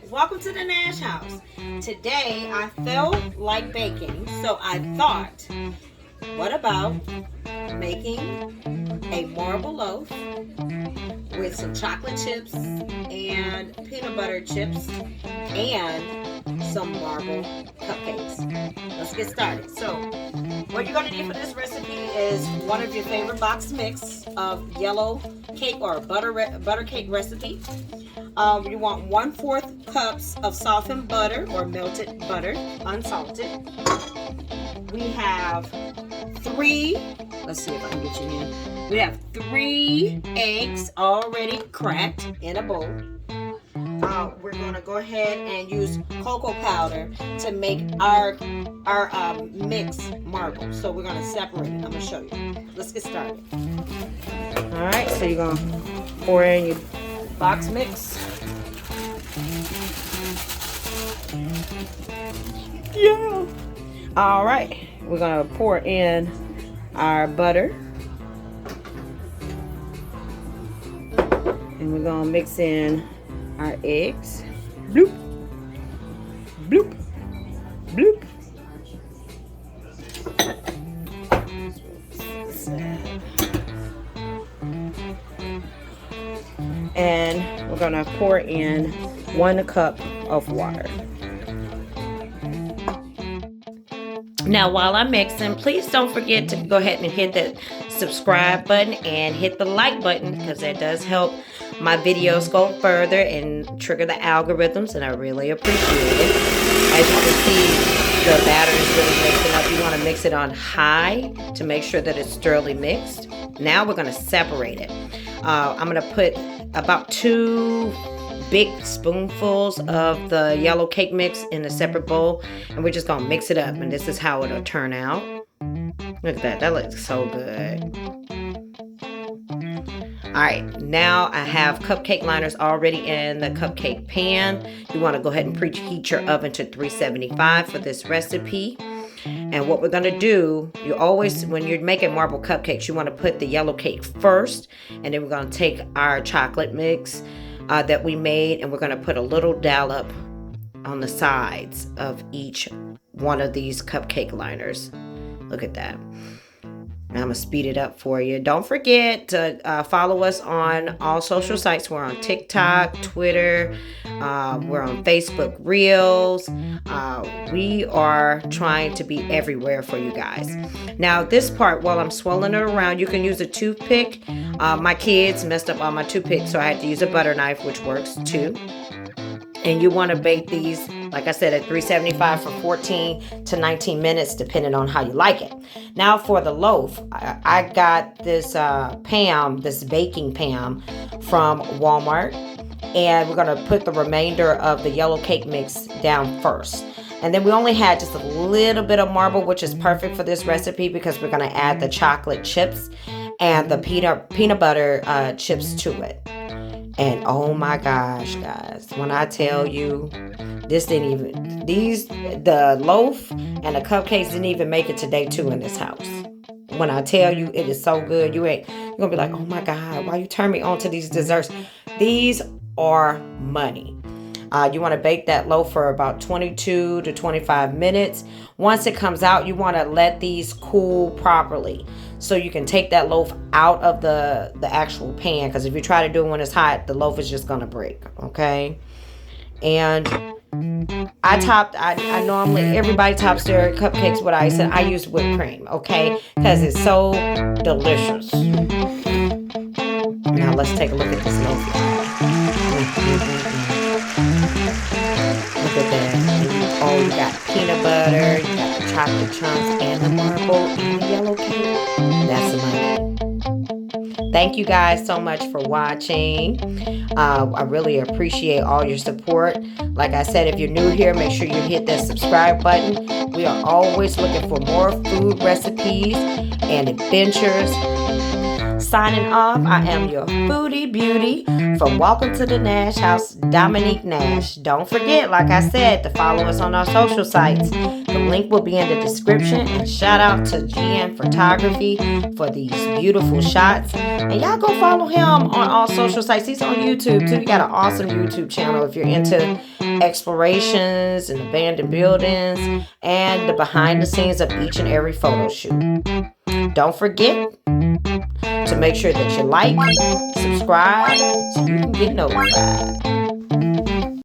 Welcome to the Nash House. Today I felt like baking, so I thought, what about making a marble loaf with some chocolate chips and peanut butter chips and some marble cupcakes. Let's get started. So what you're going to need for this recipe is one of your favorite box mix of yellow cake or butter cake recipe. You want 1/4 cups of softened butter or melted butter, unsalted. We have let's see if I can get you in. We have 3 eggs already cracked in a bowl. We're gonna go ahead and use cocoa powder to make our mix marble. So we're gonna separate it. I'm gonna show you. Let's get started. All right, so you're gonna pour in your box mix. Yeah. All right, we're gonna pour in our butter, and we're gonna mix in our eggs. Bloop, bloop, bloop. And we're gonna pour in 1 cup of water. Now while I'm mixing, please don't forget to go ahead and hit that subscribe button and hit the like button, because that does help my videos go further and trigger the algorithms, and I really appreciate it. As you can see, the batter is really mixing up. You want to mix it on high to make sure that it's thoroughly mixed. Now we're going to separate it. I'm going to put about 2 big spoonfuls of the yellow cake mix in a separate bowl, and we're just gonna mix it up, and this is how it'll turn out. Look at that, that looks so good. All right, now I have cupcake liners already in the cupcake pan. You want to go ahead and preheat your oven to 375 for this recipe. And what we're gonna do, you always, when you're making marble cupcakes, you want to put the yellow cake first, and then we're gonna take our chocolate mix that we made, and we're going to put a little dollop on the sides of each one of these cupcake liners. Look at that. Now I'm going to speed it up for you. Don't forget to follow us on all social sites. We're on TikTok, Twitter, we're on Facebook Reels. We are trying to be everywhere for you guys. Now this part, while I'm swirling it around, you can use a toothpick. My kids messed up all my toothpicks, so I had to use a butter knife, which works too. And you want to bake these, like I said, at 375 for 14 to 19 minutes, depending on how you like it. Now for the loaf, I got this this baking pan from Walmart. And we're going to put the remainder of the yellow cake mix down first. And then we only had just a little bit of marble, which is perfect for this recipe because we're going to add the chocolate chips and the peanut butter chips to it. And oh my gosh, guys, when I tell you, the loaf and the cupcakes didn't even make it to day 2 in this house. When I tell you it is so good, you're gonna be like, oh my God, why you turn me on to these desserts? These are money. You want to bake that loaf for about 22 to 25 minutes. Once it comes out, you want to let these cool properly, so you can take that loaf out of the actual pan, because if you try to do it when it's hot, the loaf is just gonna break. Okay. And I normally, everybody tops their cupcakes with ice, and I use whipped cream, okay, because it's so delicious. Now let's take a look at this loaf. Look at that. Oh, you got peanut butter, you got the chocolate chunks, and the marble, and the yellow cake. That's amazing. Thank you guys so much for watching. I really appreciate all your support. Like I said, if you're new here, make sure you hit that subscribe button. We are always looking for more food recipes and adventures. signing off. I am your foodie beauty from Welcome to the Nash House, Dominique Nash. Don't forget, like I said, to follow us on our social sites. The link will be in the description. And shout out to GN Photography for these beautiful shots. And y'all go follow him on all social sites. He's on YouTube too. He got an awesome YouTube channel if you're into explorations and abandoned buildings and the behind the scenes of each and every photo shoot. Don't forget to make sure that you like, subscribe, so you can get notified.